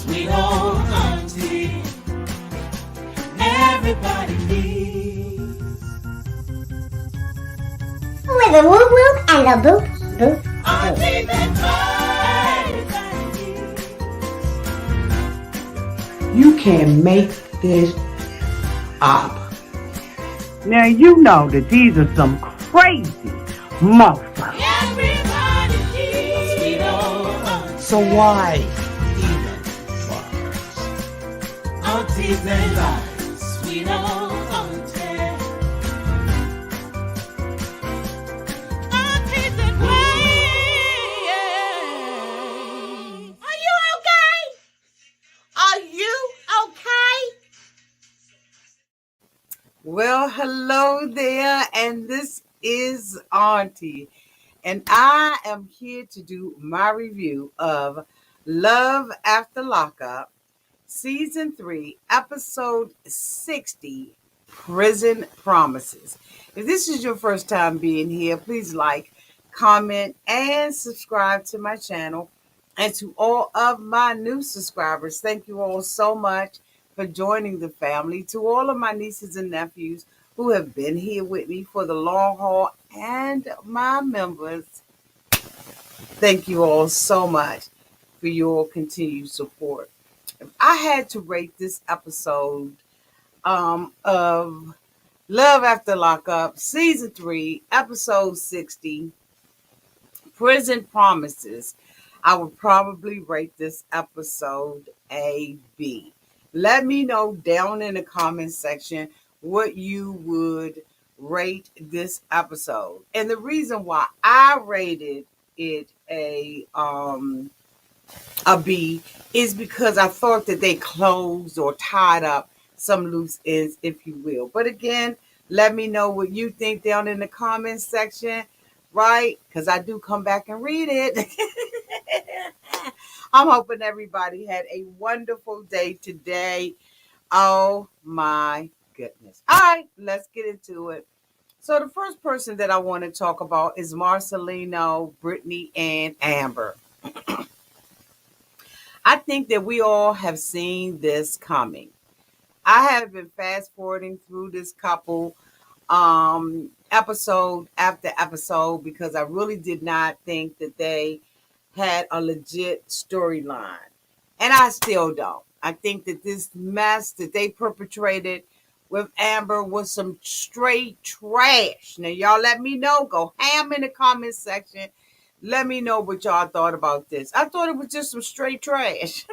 sweet old auntie. Everybody needs. With a whoop whoop and a boop boop boop. Auntie that You can make this up. Now you know that these are some crazy motherfuckers. everybody needs. Sweet old auntie. So why even bother? Aunties and lies, sweet old auntie. Aunties and ways. Are you okay? Are you okay? Well, hello there, and this is Auntie, and I am here to do my review of Love After Lockup, Season 3, Episode 60, Prison Promises. If this is your first time being here, please like, comment, and subscribe to my channel. And to all of my new subscribers, thank you all so much for joining the family. To all of my nieces and nephews who have been here with me for the long haul, and my members, thank you all so much for your continued support. If I had to rate this episode of Love After Lockup, Season 3, Episode 60, Prison Promises, I would probably rate this episode a B. Let me know down in the comment section what you would rate this episode. And the reason why I rated it a B is because I thought that they closed or tied up some loose ends, if you will. But again, let me know what you think down in the comment section, right? Because I do come back and read it. I'm hoping everybody had a wonderful day today. Oh my goodness. All right, let's get into it. So the first person that I want to talk about is Marcelino, Brittany, and Amber. I think that we all have seen this coming. I have been fast forwarding through this couple episode after episode because I really did not think that they had a legit storyline. And I still don't. I think that this mess that they perpetrated with Amber was some straight trash. Now, y'all let me know. Go ham in the comment section. Let me know what y'all thought about this. I thought it was just some straight trash.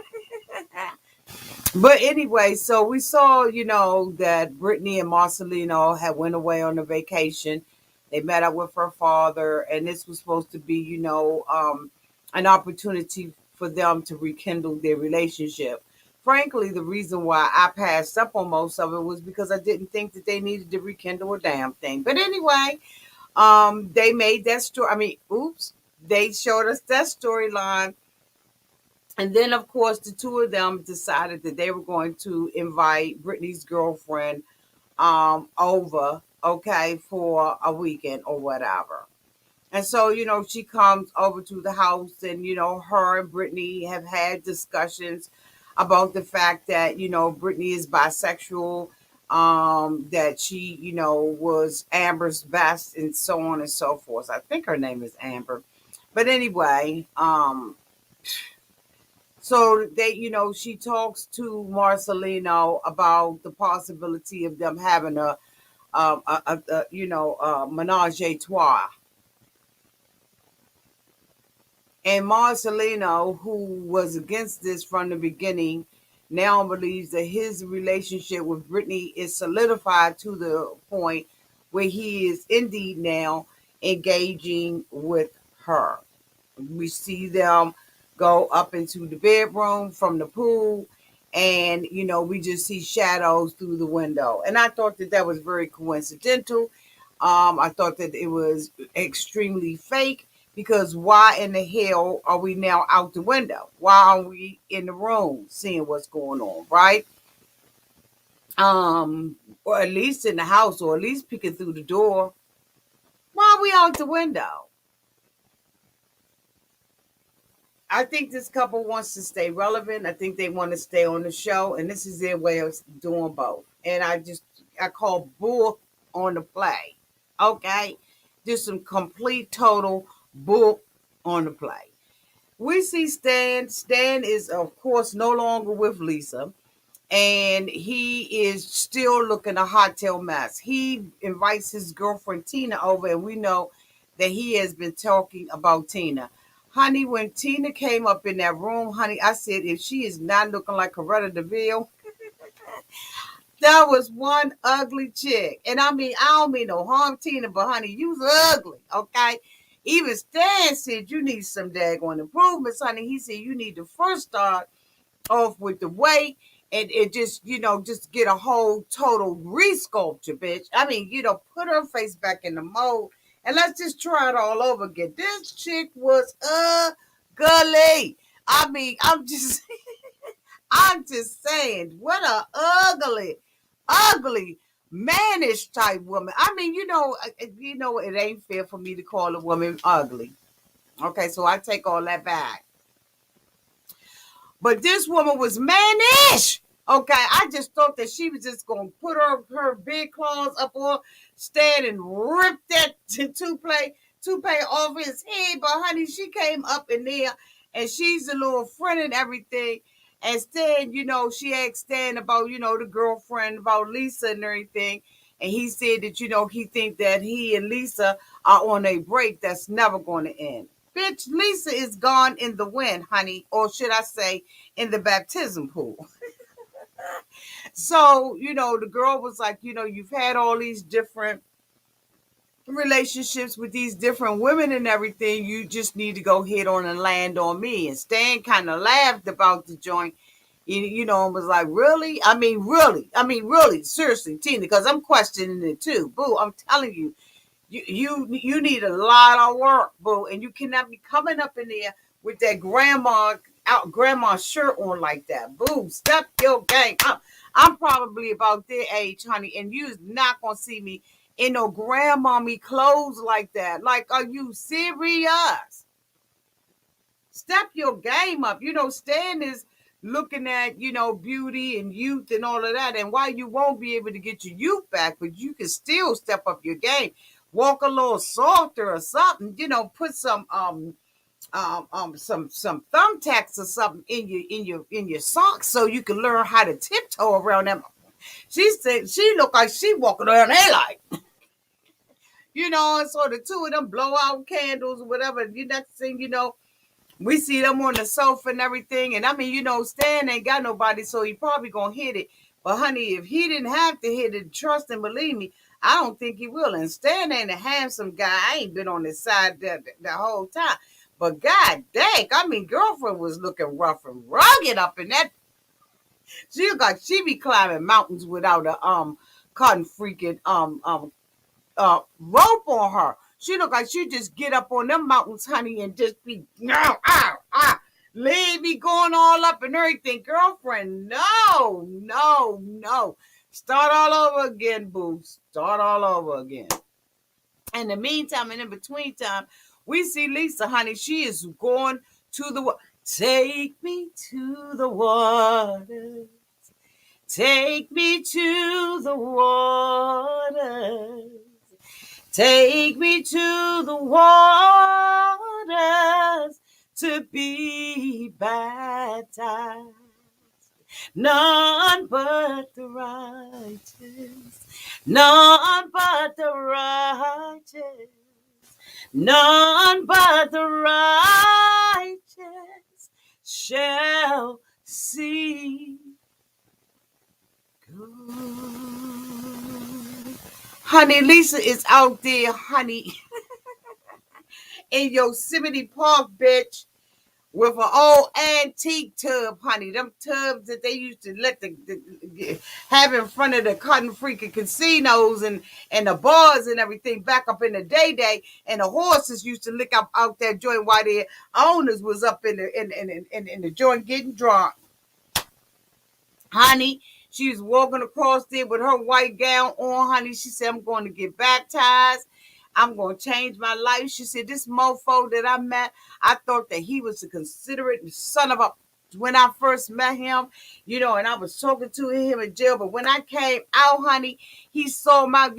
But anyway, so we saw, that Brittany and Marcelino had went away on a vacation. They met up with her father, and this was supposed to be, an opportunity for them to rekindle their relationship. Frankly, the reason why I passed up on most of it was because I didn't think that they needed to rekindle a damn thing. But anyway, they made that story. They showed us that storyline. And then, of course, the two of them decided that they were going to invite Brittany's girlfriend over, okay, for a weekend or whatever. And so, she comes over to the house and, her and Brittany have had discussions about the fact that, Brittany is bisexual, that she, was Amber's best and so on and so forth. I think her name is Amber. But anyway, so she talks to Marcelino about the possibility of them having a menage a trois. And Marcelino, who was against this from the beginning, now believes that his relationship with Brittany is solidified to the point where he is indeed now engaging with her. We see them go up into the bedroom from the pool, and we just see shadows through the window. And I thought that was very coincidental. I thought that it was extremely fake. Because why in the hell are we now out the window? Why are we in the room seeing what's going on, right? Or at least in the house, or at least peeking through the door. Why are we out the window? I think this couple wants to stay relevant. I think they want to stay on the show, and this is their way of doing both. And I call bull on the play. Okay, just some complete total bull on the play. We see Stan. Stan is, of course, no longer with Lisa, and he is still looking a hot tail mess. He invites his girlfriend Tina over, and we know that he has been talking about Tina. Honey, when Tina came up in that room, honey, I said, if she is not looking like Coretta Deville, that was one ugly chick. And I mean, I don't mean no harm, Tina, but honey, you's ugly, okay? Even Stan said you need some daggone improvements, honey. He said you need to first start off with the weight and it just, just get a whole total resculpture, bitch. I mean, put her face back in the mold and let's just try it all over again. This chick was ugly. I mean, I'm just saying, what a ugly, mannish type woman. I mean, it ain't fair for me to call a woman ugly. Okay, so I take all that back. But this woman was mannish. Okay, I just thought that she was just going to put her big claws up on Stan and rip that toupee off his head. But honey, she came up in there and she's a little friend and everything. And Stan, she asked Stan about, the girlfriend, about Lisa and everything. And he said that, he think that he and Lisa are on a break that's never going to end. Bitch, Lisa is gone in the wind, honey. Or should I say, in the baptism pool. So, the girl was like, you've had all these different relationships with these different women and everything. You just need to go hit on and land on me. And Stan kind of laughed about the joint, and was like, really? I mean, really, seriously, Tina, because I'm questioning it too. Boo, I'm telling you, you need a lot of work, boo, and you cannot be coming up in there with that grandma shirt on like that. Boo, step your game up. I'm probably about their age, honey, and you's not gonna see me in no grandmommy clothes like that. Like, are you serious? Step your game up. Stan is looking at, beauty and youth and all of that. And why you won't be able to get your youth back, but you can still step up your game. Walk a little softer or something, put some thumbtacks or something in your socks so you can learn how to tiptoe around them. She said she looked like she walking around there like, and so the two of them blow out candles or whatever. The next thing we see them on the sofa and everything. And I mean, Stan ain't got nobody, so he probably gonna hit it. But honey, if he didn't have to hit it, trust and believe me, I don't think he will. And Stan ain't a handsome guy. I ain't been on his side the whole time. But god dang, I mean, girlfriend was looking rough and rugged up in that. She be climbing mountains without a cotton freaking rope on her. She look like she just get up on them mountains, honey, and just be leave me going all up and everything. Girlfriend, no. Start all over again, boo. Start all over again. In the meantime, and in between time, we see Lisa, honey. She is going to the take me to the waters. Take me to the waters. Take me to the waters to be baptized. None but the righteous. None but the righteous. None but the righteous shall see. Honey, Lisa is out there, honey, in Yosemite Park, bitch, with an old antique tub, honey. Them tubs that they used to let have in front of the cotton freaking casinos and the bars and everything back up in the day. And the horses used to lick up out that joint while their owners was up in the joint getting drunk. Honey, she was walking across there with her white gown on, honey. She said, I'm going to get baptized. I'm going to change my life. She said, this mofo that I met, I thought that he was a considerate son of a, when I first met him, and I was talking to him in jail. But when I came out, honey, he saw my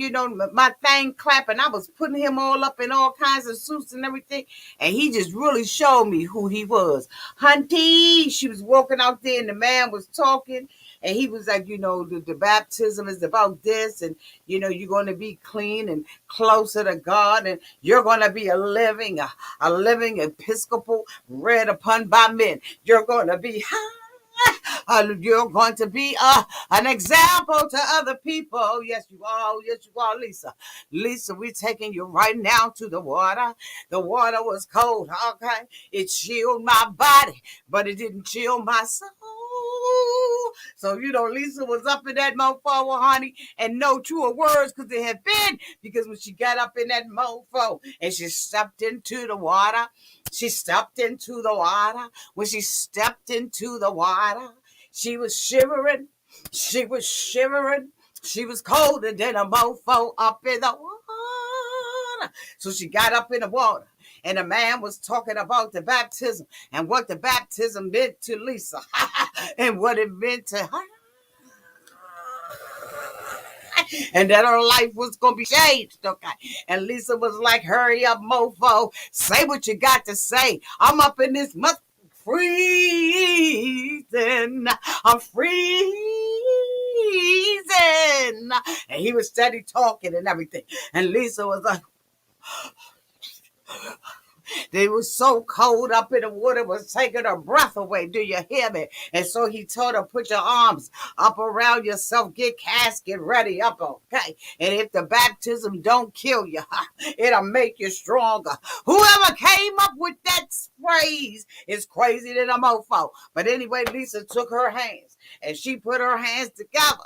thing clapping. I was putting him all up in all kinds of suits and everything. And he just really showed me who he was. Hunty, she was walking out there and the man was talking. And he was like, the baptism is about this. And, you're going to be clean and closer to God. And you're going to be a living Episcopal read upon by men. You're going to be you're going to be an example to other people. Yes, you are. Yes, you are, Lisa. Lisa, we're taking you right now to the water. The water was cold, okay? It chilled my body, but it didn't chill my soul. So, Lisa was up in that mofo, honey, and no truer words could there have been, because when she got up in that mofo and she stepped into the water, when she stepped into the water, she was shivering. She was shivering. She was colder than a mofo up in the water. So she got up in the water. And the man was talking about the baptism and what the baptism meant to Lisa and what it meant to her. And that her life was going to be changed, okay? And Lisa was like, hurry up, mofo. Say what you got to say. I'm up in this month freezing. I'm freezing. And he was steady talking and everything. And Lisa was like, they were so cold up in the water, was taking her breath away. Do you hear me? And so he told her, put your arms up around yourself, get casket ready up, okay? And if the baptism don't kill you, it'll make you stronger. Whoever came up with that phrase is crazy than a mofo. But anyway, Lisa took her hands and she put her hands together.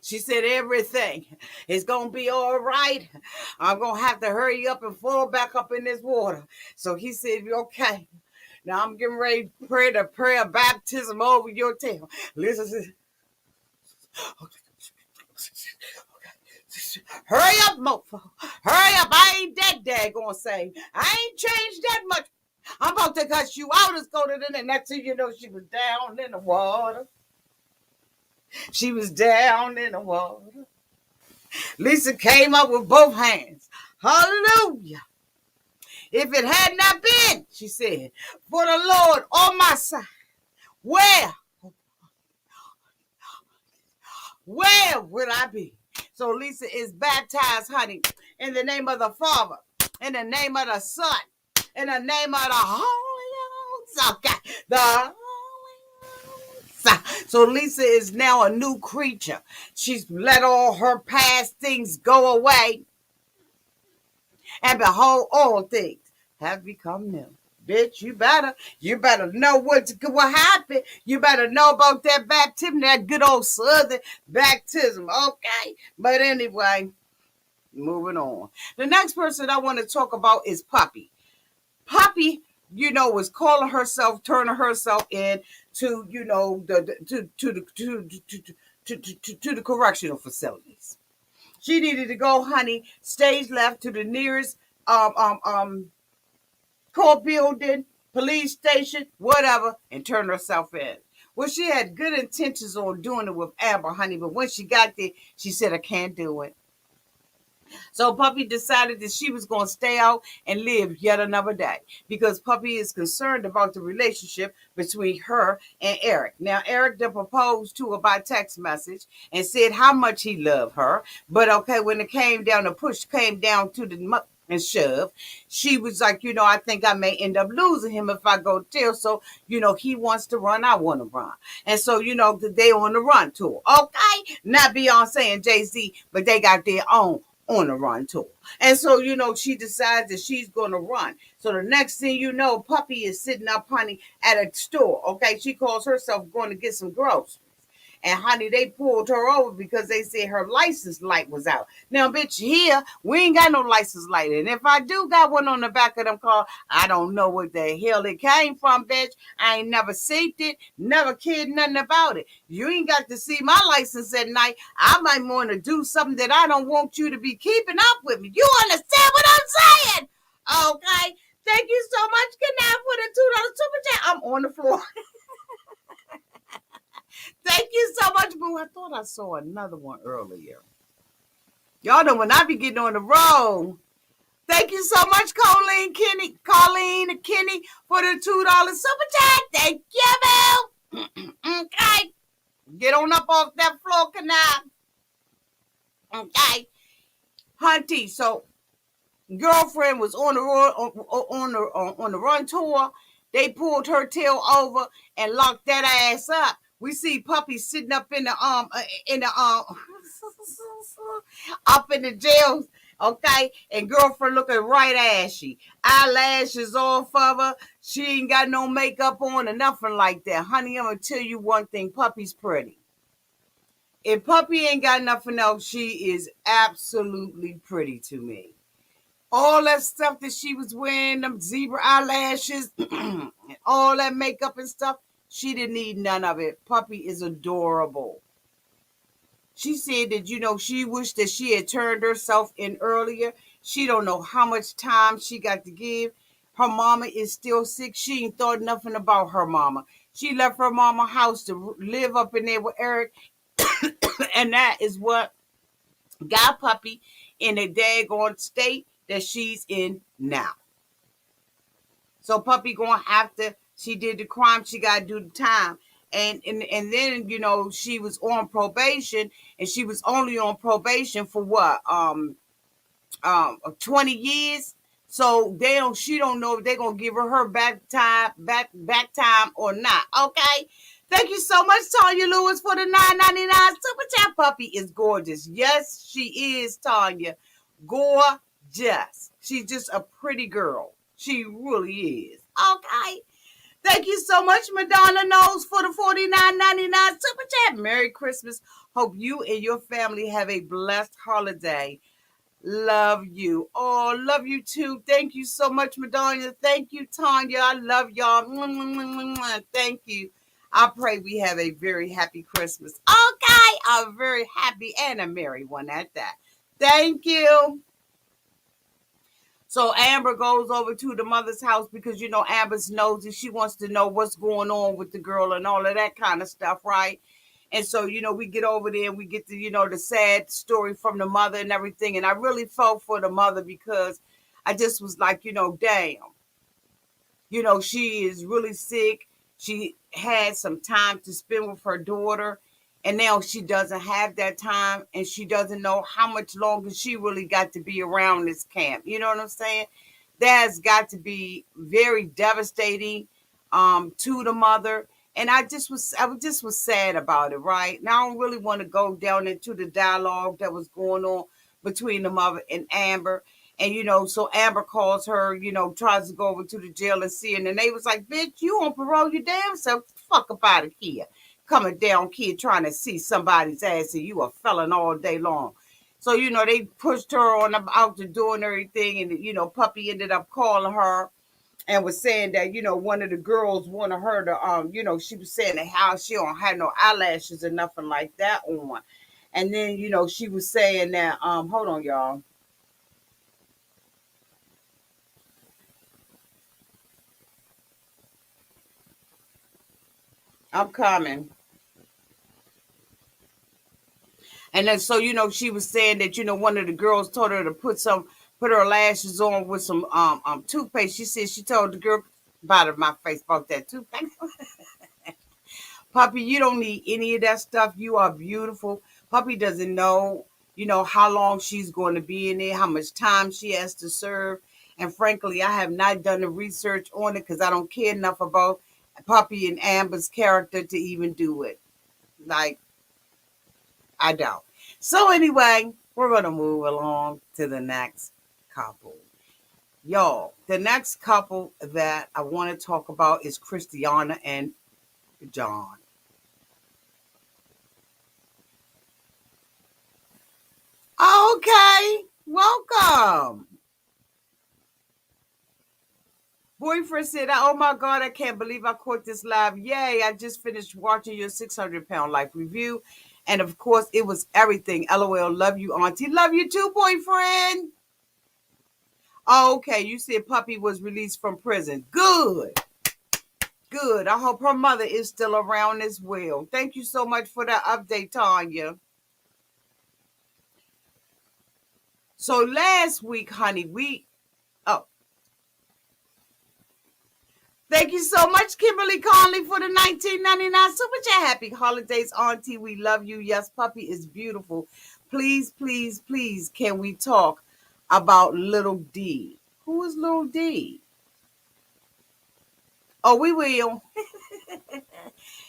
She said, everything is going to be all right. I'm going to have to hurry up and fall back up in this water. So he said, okay. Now I'm getting ready to pray the prayer of baptism over your tail. Listen, said, hurry up, mofo. Hurry up. I ain't that daggone saved. I ain't changed that much. I'm about to cut you out as colder than the next thing you know, she was down in the water. She was down in the water. Lisa came up with both hands. Hallelujah. If it had not been, she said, for the Lord on my side, where would I be? So Lisa is baptized, honey, in the name of the Father, in the name of the Son, in the name of the Holy Ghost. Okay. The Holy Ghost. So Lisa is now a new creature. She's let all her past things go away. And behold, all things have become new. Bitch, you better know what happened. You better know about that baptism, that good old southern baptism. Okay. But anyway, moving on. The next person I want to talk about is Puppy. Puppy, was calling herself, turning herself in to, the correctional facilities. She needed to go, honey, stage left to the nearest court building, police station, whatever, and turn herself in. Well, she had good intentions on doing it with Amber, honey, but when she got there, she said, I can't do it. So Puppy decided that she was going to stay out and live yet another day, because Puppy is concerned about the relationship between her and Eric. Now, Eric then proposed to her by text message and said how much he loved her. But okay, when it came down, the push came down to the and shove, she was like, I think I may end up losing him if I go to jail. So, he wants to run, I want to run. And so, they on the run tour. Okay, not Beyonce and Jay-Z, but they got their own on the run tour. And so, she decides that she's going to run. So the next thing you know, Puppy is sitting up, honey, at a store. Okay, she calls herself going to get some groceries. And honey, they pulled her over because they said her license light was out. Now, bitch, here, we ain't got no license light. And if I do got one on the back of them car, I don't know what the hell it came from, bitch. I ain't never seen it, never cared nothing about it. You ain't got to see my license at night. I might want to do something that I don't want you to be keeping up with me. You understand what I'm saying? Okay. Thank you so much, Kanai, for the $2 super chat. I'm on the floor. Thank you so much, boo. I thought I saw another one earlier. Y'all know when I be getting on the road. Thank you so much, Colleen Kenny, for the $2 super chat. Thank you, boo. Okay. Get on up off that floor, Kanai. Okay. Hunty, so girlfriend was on the run tour. They pulled her tail over and locked that ass up. We see Puppy sitting up in the up in the jail, okay, and girlfriend looking right ashy, eyelashes off of her. She ain't got no makeup on or nothing like that. Honey, I'm gonna tell you one thing: Puppy's pretty. If Puppy ain't got nothing else, she is absolutely pretty to me. All that stuff that she was wearing, them zebra eyelashes, and all that makeup and stuff, she didn't need none of it. Puppy is adorable. She said that, she wished that she had turned herself in earlier. She don't know how much time she got to give. Her mama is still sick. She ain't thought nothing about her mama. She left her mama house to live up in there with Eric. And that is what got Puppy in a daggone state that she's in now. So Puppy gonna have to, she did the crime, she gotta do the time. And then, she was on probation, and she was only on probation for what? 20 years. So she don't know if they're gonna give her back time or not. Okay. Thank you so much, Tanya Lewis, for the $9.99 super chat. Puppy is gorgeous. Yes, she is, Tanya. Gorgeous. She's just a pretty girl. She really is. Okay. Thank you so much, Madonna Knows, for the $49.99 super chat. Merry Christmas. Hope you and your family have a blessed holiday. Love you. Oh, love you too. Thank you so much, Madonna. Thank you, Tanya. I love y'all. Thank you. I pray we have a very happy Christmas. Okay. A very happy and a merry one at that. Thank you. So Amber goes over to the mother's house because, Amber's nosy. She wants to know what's going on with the girl and all of that kind of stuff, right? And so, we get over there and we get to, the sad story from the mother and everything. And I really felt for the mother because I just was like, damn. She is really sick. She had some time to spend with her daughter. And now she doesn't have that time, and she doesn't know how much longer she really got to be around this camp. You know what I'm saying? That has got to be very devastating to the mother. And I just was sad about it, right? Now I don't really want to go down into the dialogue that was going on between the mother and Amber. And, so Amber calls her, tries to go over to the jail and see her. And they was like, bitch, you on parole, you damn self. Fuck up out of here. Coming down, kid, trying to see somebody's ass, and you a felon all day long. So, they pushed her on out the door and everything. And, Puppy ended up calling her and was saying that, one of the girls wanted her to, she was saying that how she don't have no eyelashes or nothing like that on. And then, she was saying that, hold on, y'all. I'm coming. And then, so, she was saying that, one of the girls told her to put her lashes on with some toothpaste. She said she told the girl, about my face about that toothpaste. Puppy, you don't need any of that stuff. You are beautiful. Puppy doesn't know, how long she's going to be in there, how much time she has to serve. And frankly, I have not done the research on it because I don't care enough about Puppy and Amber's character to even do it. Like, I don't. So anyway, we're going to move along to the next couple. Y'all, the next couple that I want to talk about is Christiana and John. Okay, welcome. Boyfriend said, "Oh my God, I can't believe I caught this live. Yay, I just finished watching your 600-pound life review. And of course, it was everything. LOL, love you, Auntie. Love you too, boyfriend." Okay, you said Puppy was released from prison. Good, good. I hope her mother is still around as well. Thank you so much for that update, Tanya. So last week, honey, oh, thank you so much, Kimberly Conley, for the 1999 Super Chat. Happy holidays, Auntie. We love you. Yes, Puppy is beautiful. Please, please, please, can we talk about Little D? Who is Little D? Oh, we will.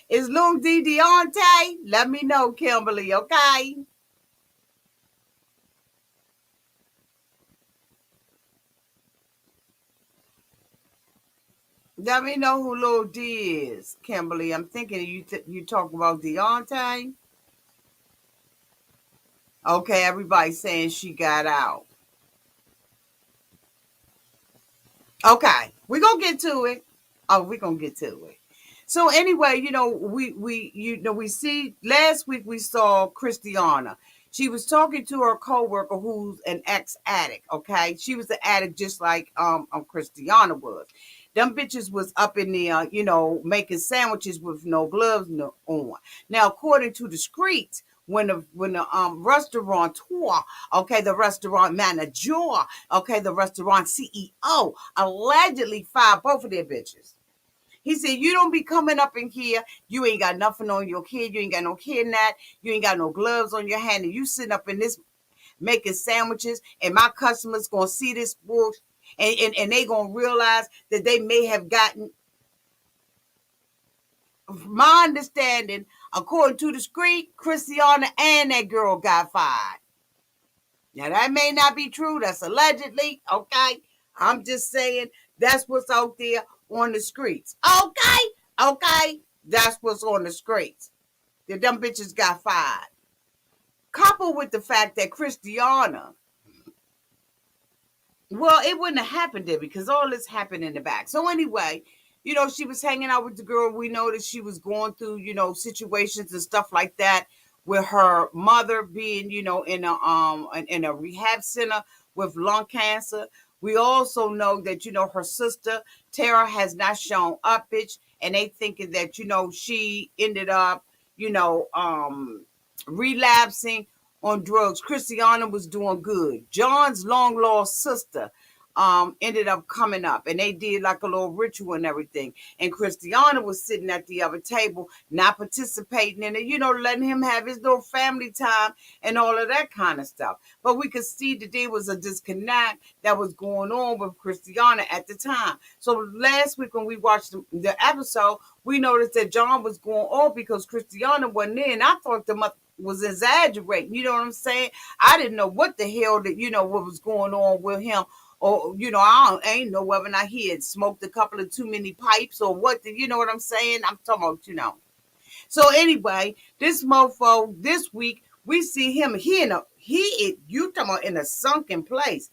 Is Little D Deontay? Let me know, Kimberly, okay? Let me know who Little D is, Kimberly. I'm thinking you talk about Deontay. Okay, everybody's saying she got out. Okay, we're gonna get to it. Oh, we're gonna get to it. So anyway, we see last week we saw Christiana. She was talking to her coworker who's an ex-addict. Okay, she was an addict just like Christiana was. Them bitches was up in there, making sandwiches with no gloves on. Now, according to the streets, when the restaurateur, okay, the restaurant manager, okay, the restaurant CEO allegedly fired both of their bitches. He said, "You don't be coming up in here. You ain't got nothing on your kid. You ain't got no kid nat. You ain't got no gloves on your hand. And you sitting up in this making sandwiches. And my customers going to see this bull. And they going to realize that they may have gotten, my understanding, according to the street, Christiana and that girl got fired. Now, that may not be true. That's allegedly, okay? I'm just saying that's what's out there on the streets. Okay? Okay? That's what's on the streets. That them bitches got fired. Coupled with the fact that Christiana, well, it wouldn't have happened there because all this happened in the back. So anyway, she was hanging out with the girl. We know that she was going through, situations and stuff like that with her mother being, in a rehab center with lung cancer. We also know that, her sister Tara has not shown up, bitch, and they thinking that, she ended up, relapsing on drugs. Christiana was doing good. John's long lost sister ended up coming up, and they did like a little ritual and everything. And Christiana was sitting at the other table, not participating in it, letting him have his little family time and all of that kind of stuff. But we could see that there was a disconnect that was going on with Christiana at the time. So last week when we watched the episode, we noticed that John was going off because Christiana wasn't there, and I thought the mother was exaggerating. You know what I'm saying? I didn't know what the hell that, what was going on with him. Or, I ain't know whether or not he had smoked a couple of too many pipes or what. You know what I'm saying? I'm talking about, So anyway, this mofo, this week, we see him. You talking about in a sunken place.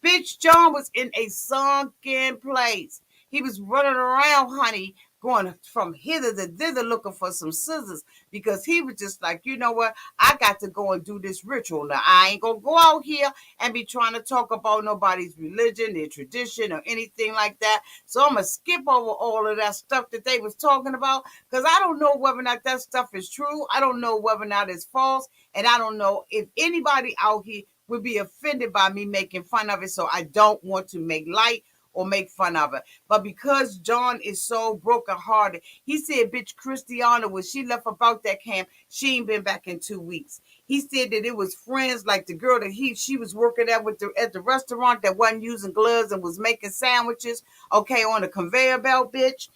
Bitch, John was in a sunken place. He was running around, honey, going from hither to thither looking for some scissors because he was just like, you know what? I got to go and do this ritual. Now, I ain't going to go out here and be trying to talk about nobody's religion, their tradition, or anything like that. So I'm going to skip over all of that stuff that they was talking about because I don't know whether or not that stuff is true. I don't know whether or not it's false. And I don't know if anybody out here would be offended by me making fun of it. So I don't want to make light or make fun of it. But because John is so brokenhearted, he said, bitch, Christiana, when she left about that camp, she ain't been back in 2 weeks. He said that it was friends like the girl that she was working at at the restaurant that wasn't using gloves and was making sandwiches, okay, on a conveyor belt, bitch.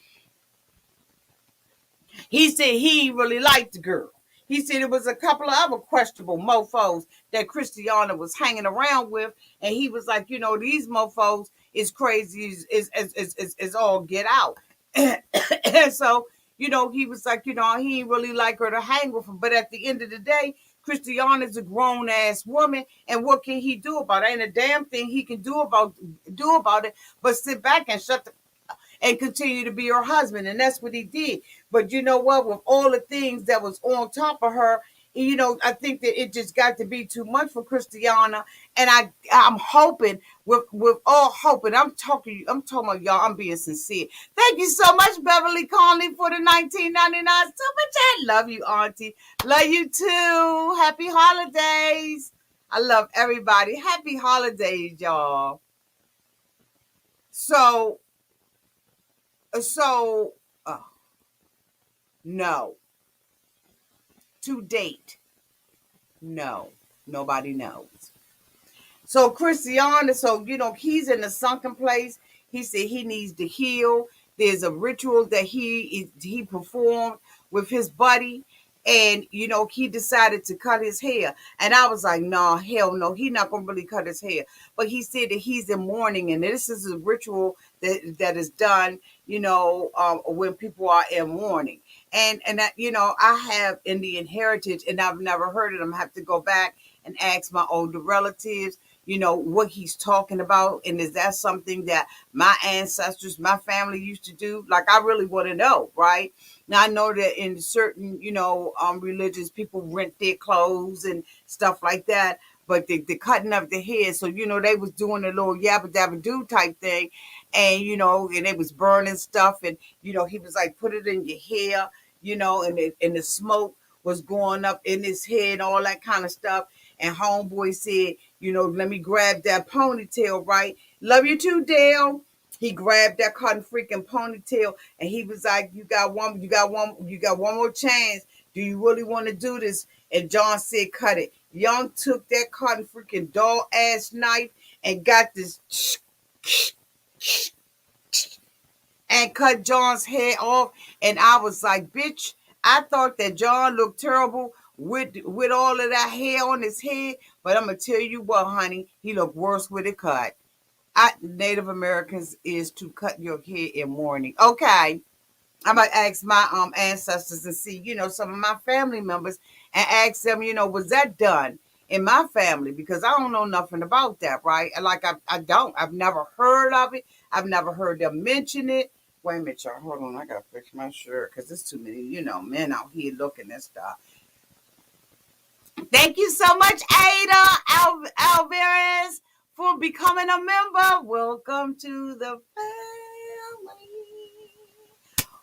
He said he really liked the girl. He said it was a couple of other questionable mofos that Christiana was hanging around with. And he was like, these mofos is crazy, is all get out. And so, he was like, he ain't really like her to hang with him. But at the end of the day, Christiana is a grown ass woman, and what can he do about it? Ain't a damn thing he can do about it, but sit back and shut the and continue to be her husband. And that's what he did. But you know what? With all the things that was on top of her, I think that it just got to be too much for Christiana. And I'm hoping with all hope, and I'm talking about y'all, I'm being sincere. Thank you so much, Beverly Conley, for the 1999 super chat. Love you, Auntie. Love you too. Happy holidays. I love everybody. Happy holidays, y'all. So uh, no, to date, no, nobody knows. So Christiana, he's in a sunken place. He said he needs to heal. There's a ritual that he performed with his buddy, and he decided to cut his hair. And I was like, no, hell no, he's not gonna really cut his hair. But he said that he's in mourning, and this is a ritual that is done, when people are in mourning. And that, I have Indian heritage, and I've never heard of them. I have to go back and ask my older relatives, what he's talking about. And is that something that my ancestors, my family used to do? Like, I really want to know, right? Now, I know that in certain, religions, people rent their clothes and stuff like that. But the cutting of the hair, so, they was doing a little yabba dabba doo type thing. And, and they was burning stuff. And, he was like, put it in your hair, and the smoke was going up in his head, all that kind of stuff. And homeboy said, let me grab that ponytail, right? Love you too, Dale. He grabbed that cotton freaking ponytail, and he was like, you got one more chance. Do you really want to do this? And John said, cut it. Young took that cotton freaking doll ass knife and got this and cut John's head off. And I was like, bitch, I thought that John looked terrible with all of that hair on his head. But I'm going to tell you what, honey, he looked worse with it cut. Native Americans is to cut your hair in mourning. Okay. I might ask my ancestors and see, some of my family members and ask them, was that done in my family? Because I don't know nothing about that, right? Like, I've never heard of it. I've never heard them mention it. Wait a minute, y'all. Hold on. I got to fix my shirt because there's too many, men out here looking at stuff. Thank you so much, Ada Alvarez, for becoming a member. Welcome to the family.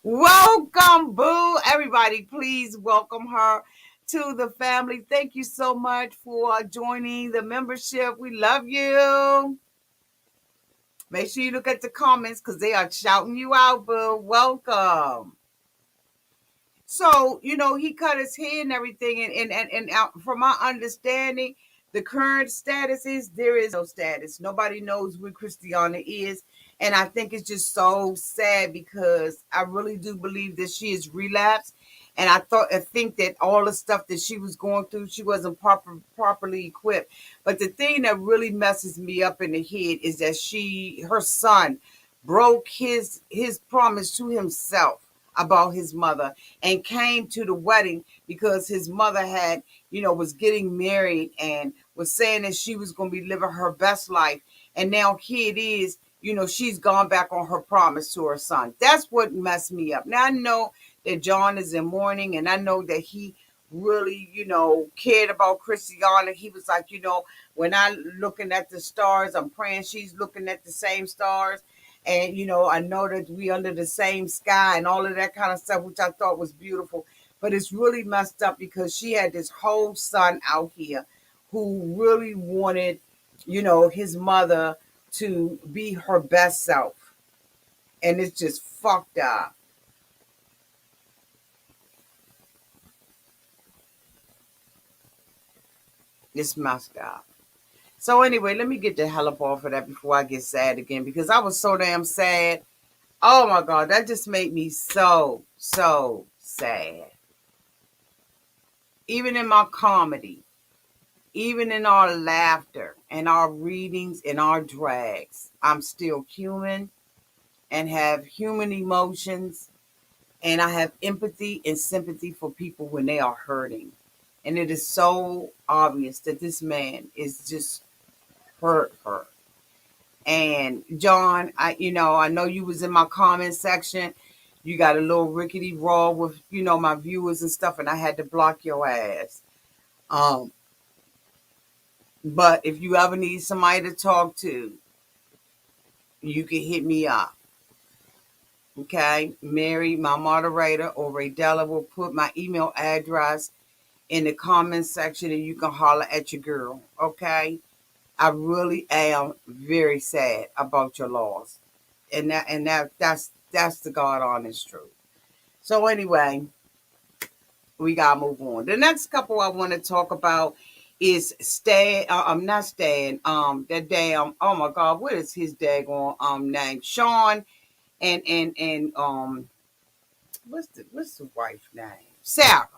Welcome, boo. Everybody, please welcome her to the family. Thank you so much for joining the membership. We love you. Make sure you look at the comments because they are shouting you out, boo. Welcome. So, he cut his hair and everything. And from my understanding, the current status is there is no status. Nobody knows where Christiana is. And I think it's just so sad because I really do believe that she is relapsed. And I think that all the stuff that she was going through, she wasn't properly equipped. But the thing that really messes me up in the head is that her son broke his promise to himself about his mother and came to the wedding because his mother had, was getting married and was saying that she was going to be living her best life. And now here it is, she's gone back on her promise to her son. That's what messed me up. Now I know that John is in mourning, and I know that he really, cared about Christiana. He was like, when I looking at the stars, I'm praying she's looking at the same stars. And, I know that we under the same sky and all of that kind of stuff, which I thought was beautiful. But it's really messed up because she had this whole son out here who really wanted, his mother to be her best self. And it's just fucked up. It's messed up. So anyway, let me get the hell up off of that before I get sad again because I was so damn sad. Oh my God, that just made me so sad. Even in my comedy, even in our laughter and our readings and our drags, I'm still human and have human emotions, and I have empathy and sympathy for people when they are hurting. And it is so obvious that this man is just hurt her. And John, I know you was in my comment section. You got a little rickety raw with, my viewers and stuff, and I had to block your ass. Um, but if you ever need somebody to talk to, you can hit me up. Okay, Mary, my moderator, or Ray Della will put my email address in the comment section, and you can holler at your girl. Okay, I really am very sad about your loss, and that's the God honest truth. So anyway, we gotta move on. The next couple I want to talk about is Stan. I'm not Stan. That damn. Oh my God, what is his daggone name? Shawn and what's the wife's name? Sarah.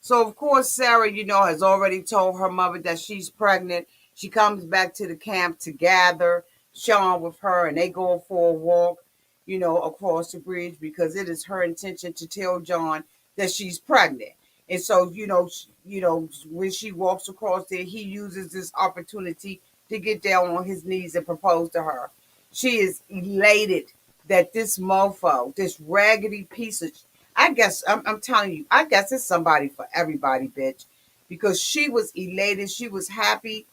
So of course Sarah, has already told her mother that she's pregnant. She comes back to the camp to gather Shawn with her, and they go for a walk, across the bridge because it is her intention to tell John that she's pregnant. And so, when she walks across there, he uses this opportunity to get down on his knees and propose to her. She is elated that this mofo, this raggedy piece of, I guess, I'm telling you, I guess it's somebody for everybody, bitch. Because she was elated, she was happy.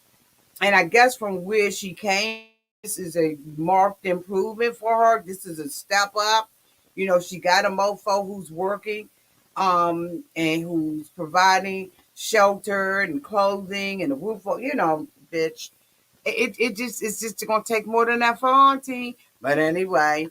And I guess from where she came, this is a marked improvement for her. This is a step up. She got a mofo who's working, and who's providing shelter and clothing and a roof, bitch. It's just gonna take more than that for auntie. But anyway,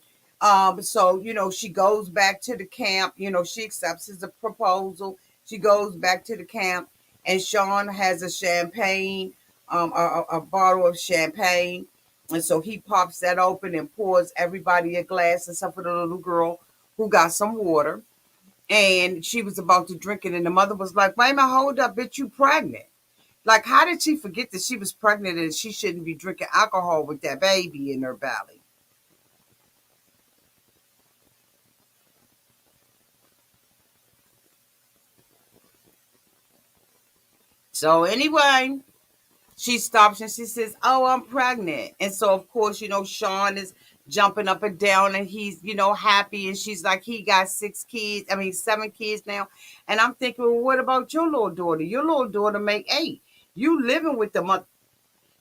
so she goes back to the camp. She accepts his proposal. She goes back to the camp, and Shawn has a champagne, a bottle of champagne, and so he pops that open and pours everybody a glass, except for the little girl who got some water, and she was about to drink it, and the mother was like, "Wait a minute, hold up, bitch, you pregnant." Like, how did she forget that she was pregnant and she shouldn't be drinking alcohol with that baby in her belly? So anyway, she stops and she says, "Oh, I'm pregnant." And so, of course, Shawn is jumping up and down, and he's, happy. And she's like, he got 7 kids now. And I'm thinking, well, what about your little daughter? Your little daughter make 8. You living with the mother.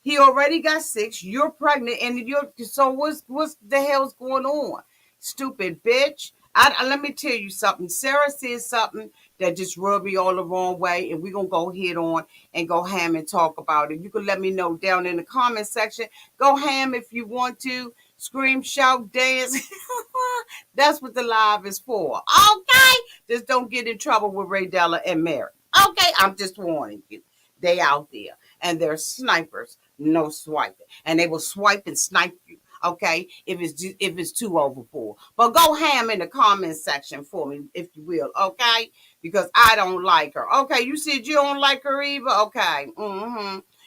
He already got 6. You're pregnant, and so what's the hell's going on? Stupid bitch. Let me tell you something. Sarah said something that just rubbed me all the wrong way, and we're gonna go head on and go ham and talk about it. You can let me know down in the comment section. Go ham if you want to. Scream, shout, dance. That's what the live is for. Okay? Just don't get in trouble with Ray Della and Mary. Okay? I'm just warning you. They out there, and they're snipers. No swiping, and they will swipe and snipe you. Okay, if it's too overboard. But go ham in the comment section for me, if you will. Okay, because I don't like her. Okay, you said you don't like her either. Okay,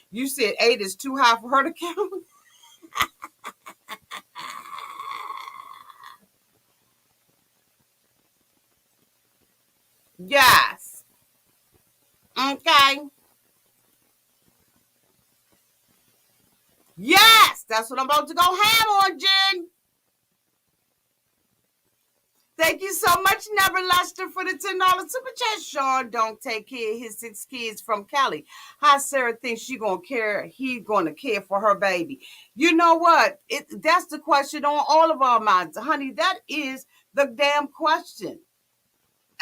You said 8 is too high for her to count. Yes. Okay. Yes, that's what I'm about to go ham on, Jen. Thank you so much, Never Lester, for the $10 super chat. Shawn don't take care of his 6 kids from Cali. How Sarah thinks he gonna care for her baby. You know what? That's the question on all of our minds. Honey, that is the damn question.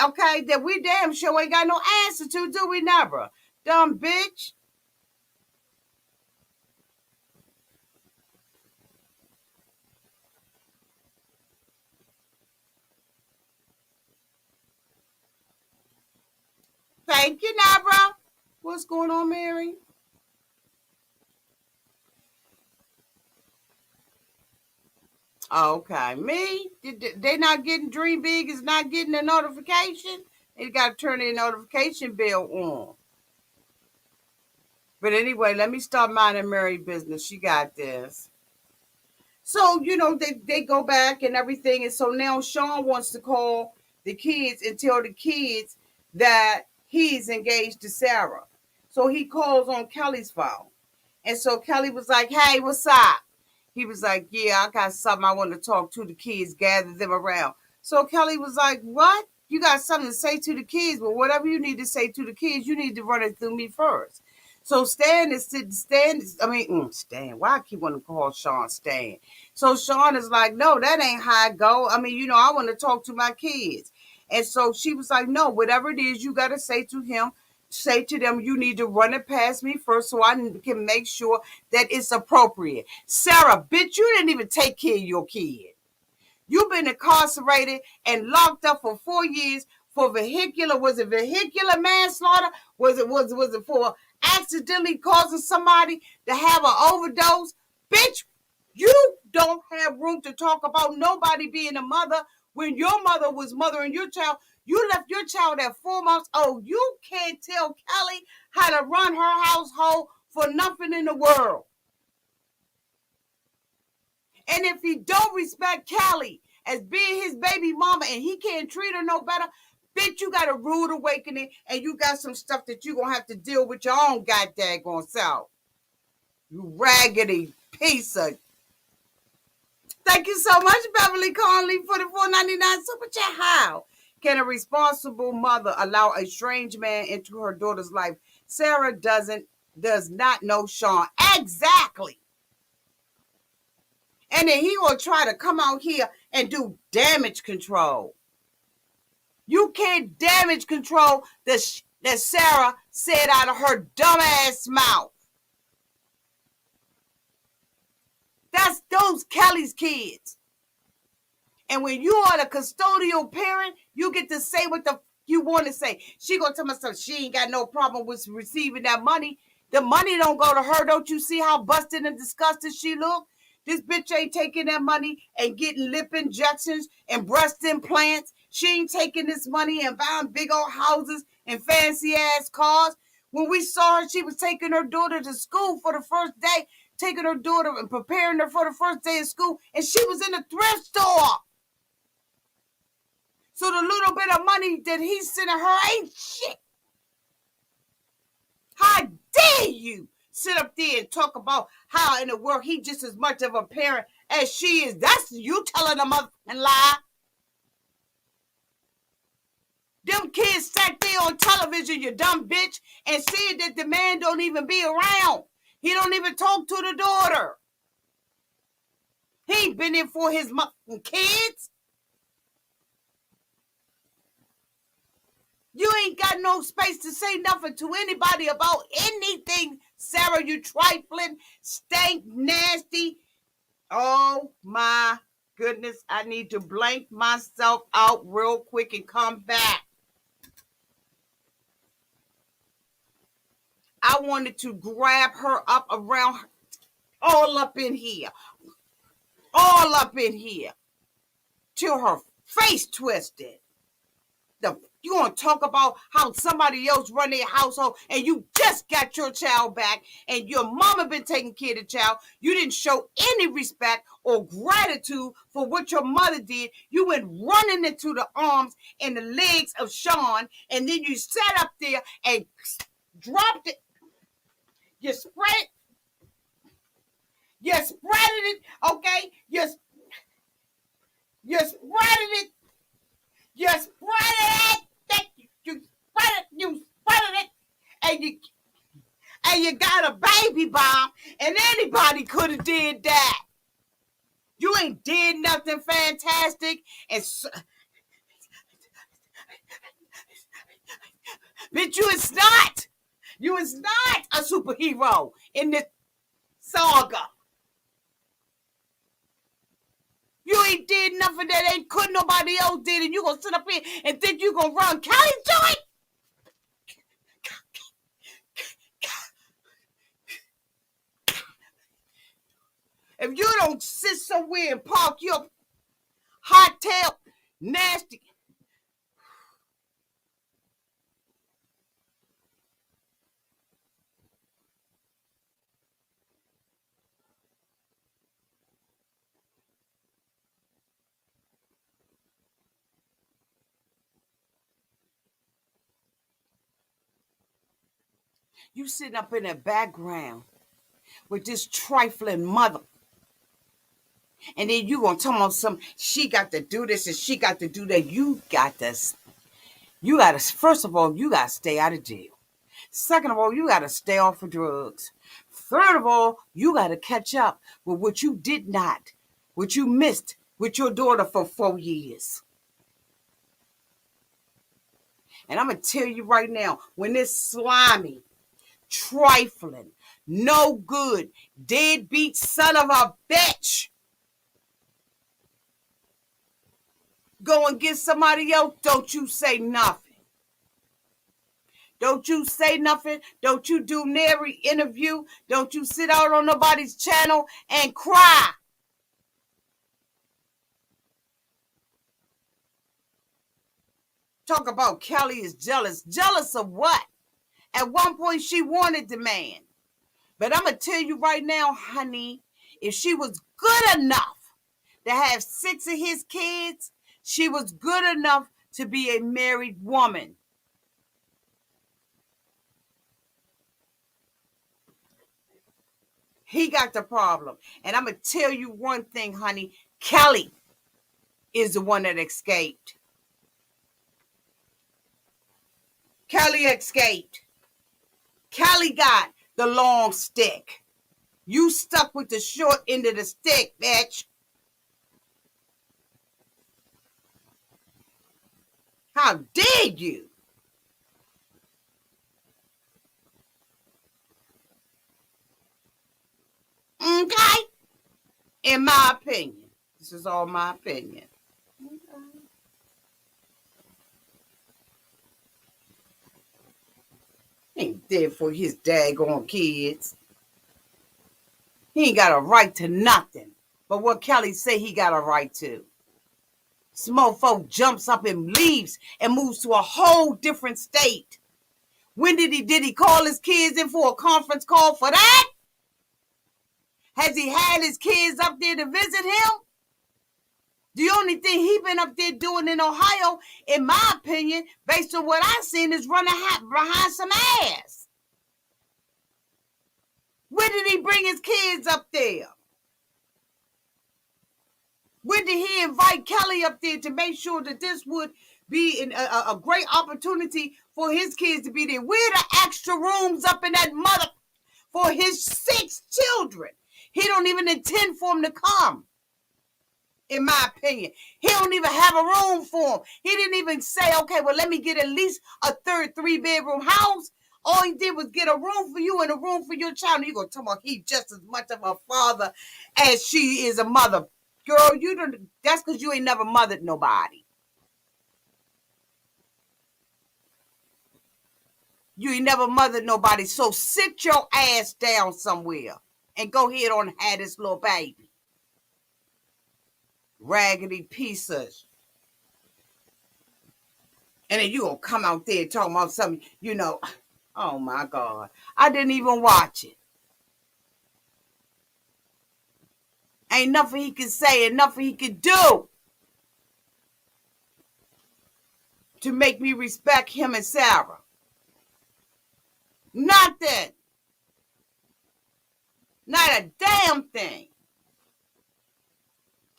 Okay, that we damn sure ain't got no answer to, do we, Never? Dumb bitch. Thank you, Never. What's going on, Mary? Okay, me? They not getting Dream Big is not getting a notification. They got to turn their notification bell on. But anyway, let me start minding Mary business. She got this. So, they go back and everything. And so now Shawn wants to call the kids and tell the kids that he's engaged to Sarah. So he calls on Kelly's phone. And so Kelly was like, hey, what's up? He was like, yeah, I got something I want to talk to the kids, gather them around. So Kelly was like, what? You got something to say to the kids? Well, whatever you need to say to the kids, you need to run it through me first. So Stan is sitting, Stan. Why I keep wanting to call Shawn Stan? So Shawn is like, no, that ain't how I go. I mean, I want to talk to my kids. And so she was like, no, whatever it is you got to say to him, say to them, you need to run it past me first so I can make sure that it's appropriate. Sarah, bitch, you didn't even take care of your kid. You've been incarcerated and locked up for 4 years for vehicular manslaughter? Was it for accidentally causing somebody to have an overdose? Bitch, you don't have room to talk about nobody being a mother when your mother was mothering your child. You left your child at 4 months old. You can't tell Kelly how to run her household for nothing in the world. And if he don't respect Kelly as being his baby mama and he can't treat her no better, bitch, you got a rude awakening and you got some stuff that you're going to have to deal with your own goddamn self. You raggedy piece of... Thank you so much, Beverly Conley, for the $4.99 super chat. How can a responsible mother allow a strange man into her daughter's life? Sarah does not know Shawn. Exactly. And then he will try to come out here and do damage control. You can't damage control that Sarah said out of her dumbass mouth. That's those Kelly's kids. And when you are the custodial parent, you get to say what the you want to say. She gonna tell myself she ain't got no problem with receiving that money. The money don't go to her. Don't you see how busted and disgusted she look? This bitch ain't taking that money and getting lip injections and breast implants. She ain't taking this money and buying big old houses and fancy ass cars. When we saw her, she was taking her daughter to school for the first day, taking her daughter and preparing her for the first day of school, and she was in a thrift store. So the little bit of money that he's sending her ain't shit. How dare you sit up there and talk about how in the world he just as much of a parent as she is? That's you telling a mother and lie. Them kids sat there on television, you dumb bitch, and said that the man don't even be around. He don't even talk to the daughter. He ain't been in for his kids. You ain't got no space to say nothing to anybody about anything, Sarah, you trifling, stank, nasty. Oh, my goodness. I need to blank myself out real quick and come back. I wanted to grab her up around her, all up in here. All up in here. Till her face twisted. You want to talk about how somebody else run their household and you just got your child back and your mama been taking care of the child. You didn't show any respect or gratitude for what your mother did. You went running into the arms and the legs of Shawn, and then you sat up there and dropped it. You spread it, okay? You spread it. You spread it. You spread it. And you got a baby bomb, and anybody could have did that. You ain't did nothing fantastic. And bitch, you is not. You is not a superhero in this saga. You ain't did nothing that could nobody else did, and you gonna sit up here and think you gonna run Kelly's joint? If you don't sit somewhere and park your hot tail, nasty. You sitting up in the background with this trifling mother. And then you gonna tell me some she got to do this and she got to do that. You got to, first of all, you gotta stay out of jail. Second of all, you gotta stay off of drugs. Third of all, you gotta catch up with what you did not, what you missed with your daughter for 4 years. And I'm gonna tell you right now, when this slimy, trifling, no good, deadbeat son of a bitch go and get somebody else, don't you say nothing. Don't you say nothing. Don't you do nary interview. Don't you sit out on nobody's channel and cry. Talk about Kelly is jealous. Jealous of what? At one point, she wanted the man. But I'm going to tell you right now, honey, if she was good enough to have 6 of his kids, she was good enough to be a married woman. He got the problem. And I'm going to tell you one thing, honey. Kelly is the one that escaped. Kelly escaped. Kelly got the long stick. You stuck with the short end of the stick, bitch. How dare you? Okay? In my opinion. This is all my opinion. He ain't dead for his daggone kids. He ain't got a right to nothing. But what Kelly say he got a right to. Small folk jumps up and leaves and moves to a whole different state. When did he call his kids in for a conference call for that? Has he had his kids up there to visit him? The only thing he been up there doing in Ohio, in my opinion, based on what I've seen, is running behind some ass. When did he bring his kids up there? When did he invite Kelly up there to make sure that this would be a great opportunity for his kids to be there? Where the extra rooms up in that mother for his 6 children? He don't even intend for them to come. In my opinion, he don't even have a room for him. He didn't even say, okay, well, let me get at least a third 3-bedroom house. All he did was get a room for you and a room for your child. And you're going to talk about he just as much of a father as she is a mother. Girl, that's because you ain't never mothered nobody. You ain't never mothered nobody. So sit your ass down somewhere and go ahead on and have this little baby. Raggedy pieces. And then you gonna come out there talking about something, oh my God. I didn't even watch it. Ain't nothing he can say and nothing he can do to make me respect him and Sarah. Nothing. Not a damn thing.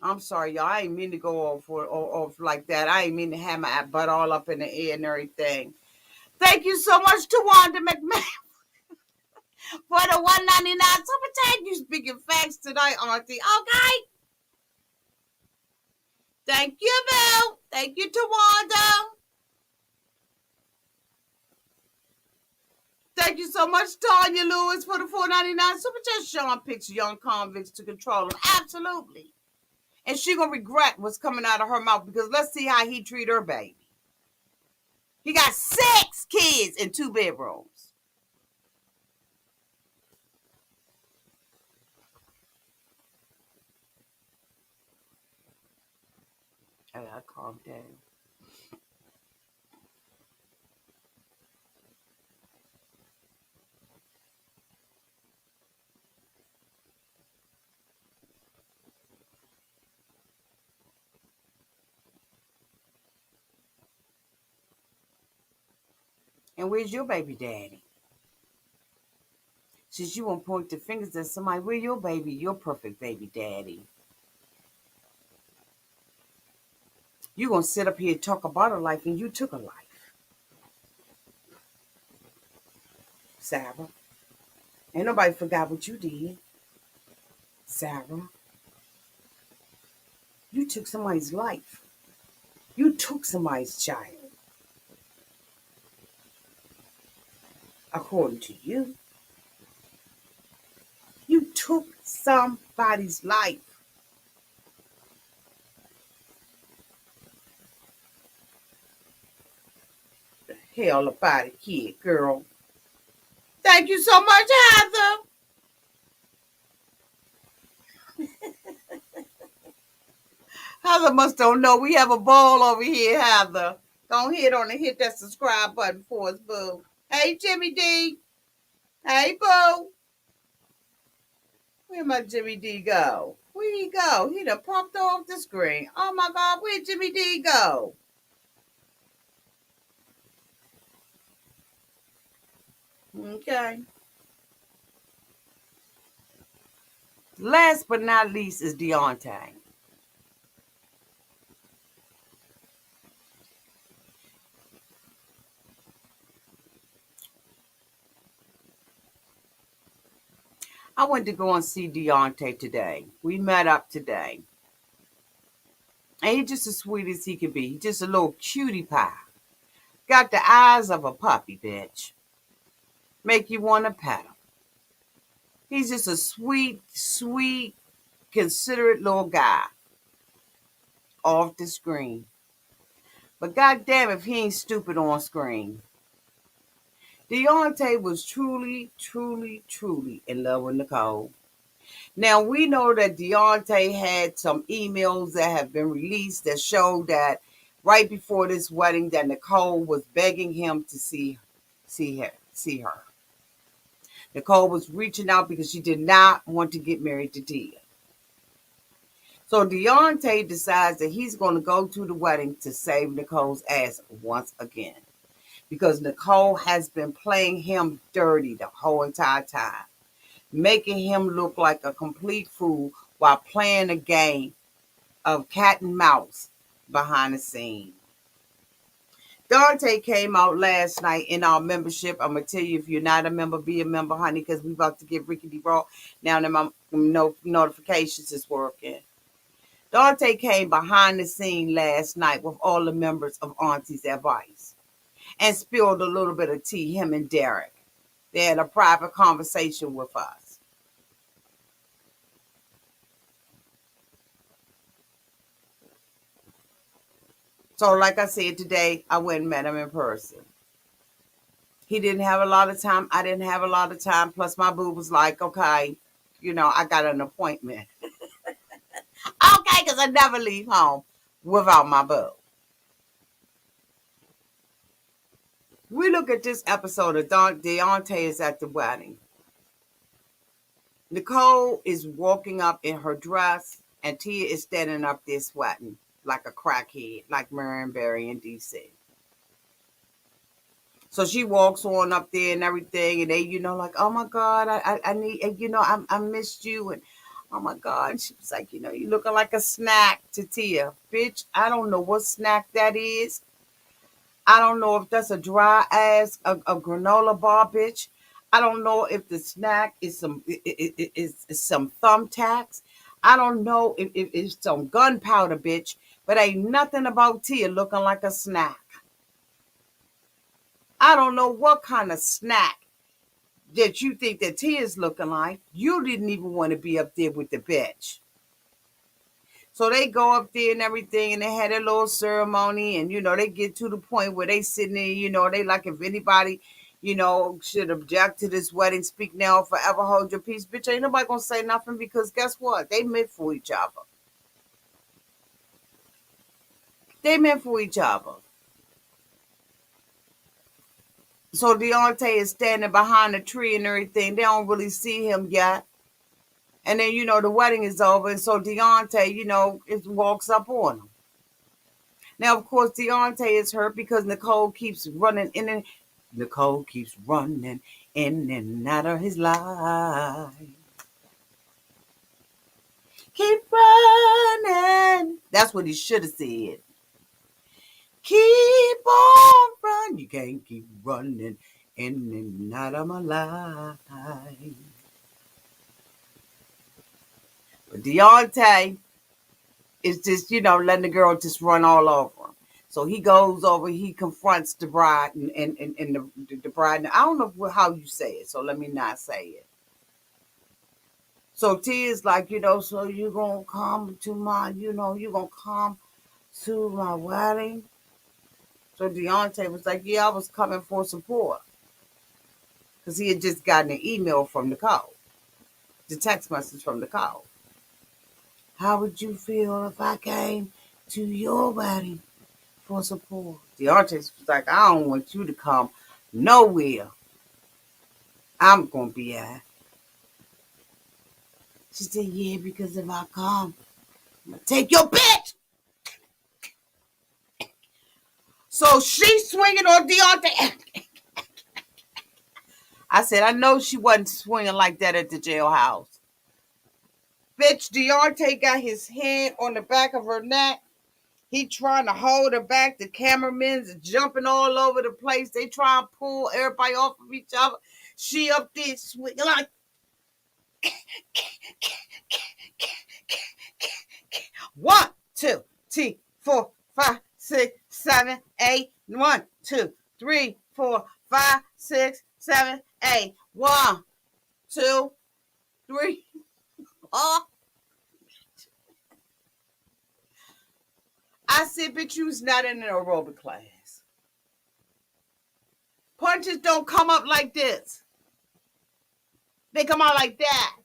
I'm sorry, y'all. I ain't mean to go off like that. I ain't mean to have my butt all up in the air and everything. Thank you so much to Wanda McMahon for the $1.99 super chat. You speaking facts tonight, Auntie. Okay. Thank you, Bill. Thank you to Wanda. Thank you so much, Tanya Lewis, for the $4.99 super chat. Shawn picks young convicts to control them. Absolutely. And she gonna regret what's coming out of her mouth because let's see how he treat her baby. He got 6 kids in 2 bedrooms. I gotta calm down. And where's your baby daddy? Since you want to point the fingers at somebody, where your baby, your perfect baby daddy? You're going to sit up here and talk about a life and you took a life. Sarah. Ain't nobody forgot what you did. Sarah. You took somebody's life. You took somebody's child. According to you. You took somebody's life. The hell about it, kid, girl. Thank you so much, Heather. Heather must don't know we have a ball over here, Heather. Don't hit that subscribe button for us, boo. Hey, Jimmy D. Hey, boo. Where my Jimmy D go? Where he go? He done popped off the screen. Oh my God, where Jimmy D go? Okay. Last but not least is Deontay. I went to go and see Deontay today. We met up today. And he's just as sweet as he can be. He's just a little cutie pie. Got the eyes of a puppy, bitch. Make you want to pet him. He's just a sweet, sweet, considerate little guy. Off the screen. But goddamn if he ain't stupid on screen. Deontay was truly, truly, truly in love with Nicole. Now, we know that Deontay had some emails that have been released that showed that right before this wedding that Nicole was begging him to see her. Nicole was reaching out because she did not want to get married to Tia. So Deontay decides that he's going to go to the wedding to save Nicole's ass once again. Because Nicole has been playing him dirty the whole entire time. Making him look like a complete fool while playing a game of cat and mouse behind the scene. Deontay came out last night in our membership. I'm going to tell you, if you're not a member, be a member, honey, because we're about to get rickety raw. Now that my notifications is working. Deontay came behind the scene last night with all the members of Auntie's Advice and spilled a little bit of tea, him and Derek. They had a private conversation with us. So like I said today, I went and met him in person. He didn't have a lot of time. I didn't have a lot of time. Plus my boo was like, okay, I got an appointment. Okay, because I never leave home without my boo. We look at this episode of Deontay is at the wedding. Nicole is walking up in her dress, and Tia is standing up there sweating like a crackhead, like Marion Barry in D.C. So she walks on up there and everything, and they, like, oh my God, I need, I missed you, and oh my God. And she was like, you looking like a snack to Tia. Bitch, I don't know what snack that is. I don't know if that's a dry ass a granola bar, bitch. I don't know if the snack is some thumbtacks. I don't know if it's some gunpowder, bitch. But ain't nothing about Tia looking like a snack. I don't know what kind of snack that you think that Tia's looking like. You didn't even want to be up there with the bitch. So they go up there and everything, and they had a little ceremony, and, they get to the point where they sitting there, they like, if anybody, should object to this wedding, speak now or forever hold your peace. Bitch, ain't nobody gonna say nothing, because guess what? They meant for each other. They meant for each other. So Deontay is standing behind the tree and everything. They don't really see him yet. And then, the wedding is over. And so Deontay, it walks up on him. Now, of course, Deontay is hurt because Nicole keeps running in and Nicole keeps running in and out of his life. Keep running. That's what he should have said. Keep on running. You can't keep running in and out of my life. But Deontay is just, letting the girl just run all over him. So he goes over, he confronts the bride and the bride. I don't know how you say it, so let me not say it. So T is like, so you gonna come to my, you gonna come to my wedding? So Deontay was like, yeah, I was coming for support. Because he had just gotten an email from Nicole, the text message from Nicole. How would you feel if I came to your wedding for support? Deontay was like, I don't want you to come nowhere. I'm going to be at. She said, yeah, because if I come, I'm going to take your bitch. So she's swinging on Deontay. I said, I know she wasn't swinging like that at the jailhouse. Bitch, Deontay got his hand on the back of her neck. He trying to hold her back. The cameramen's jumping all over the place. They try and pull everybody off of each other. She up there swinging like... 1, 2, 3, 4, 5, 6, 7, 8. 1, 2, 3, 4, 5, 6, 7, 8. 1, 2, 3, 4. I said, bitch, you was not in an aerobic class. Punches don't come up like this. They come out like that.